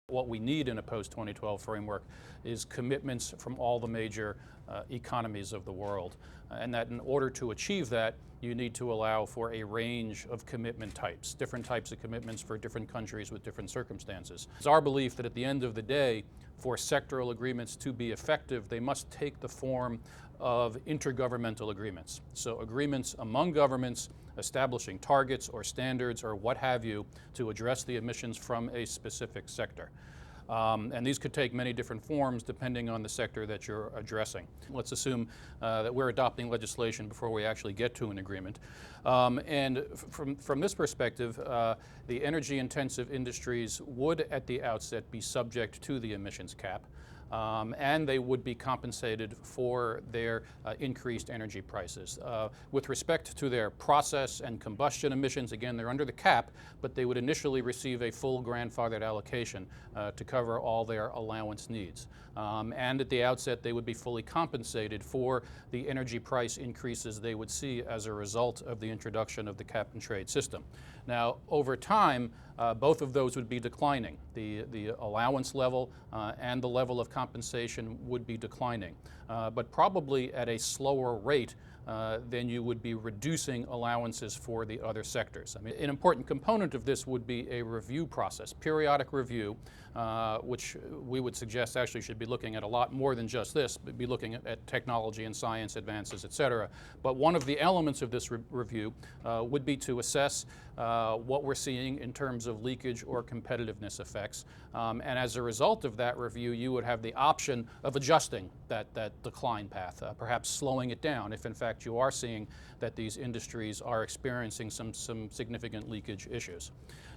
What we need in a post-2012 framework is commitments from all the major economies of the world. And that in order to achieve that, you need to allow for a range of commitment types, different types of commitments for different countries with different circumstances. It's our belief that at the end of the day, for sectoral agreements to be effective, they must take the form of intergovernmental agreements. So agreements among governments establishing targets or standards or what have you to address the emissions from a specific sector. And these could take many different forms depending on the sector that you're addressing. Let's assume that we're adopting legislation before we actually get to an agreement. And from this perspective, the energy intensive industries would at the outset be subject to the emissions cap. And they would be compensated for their increased energy prices. With respect to their process and combustion emissions, again, they're under the cap, but they would initially receive a full grandfathered allocation to cover all their allowance needs. And at the outset, they would be fully compensated for the energy price increases they would see as a result of the introduction of the cap and trade system. Now, over time, both of those would be declining. The allowance level and the level of compensation would be declining, but probably at a slower rate then you would be reducing allowances for the other sectors. I mean, an important component of this would be a review process, periodic review, which we would suggest actually should be looking at a lot more than just this, but be looking at technology and science advances, et cetera. But one of the elements of this review would be to assess what we're seeing in terms of leakage or competitiveness effects. And as a result of that review, you would have the option of adjusting that decline path, perhaps slowing it down if in fact you are seeing that these industries are experiencing some significant leakage issues.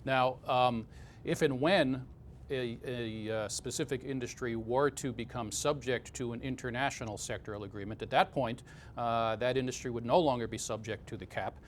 Now, if and when a specific industry were to become subject to an international sectoral agreement, at that point, that industry would no longer be subject to the cap.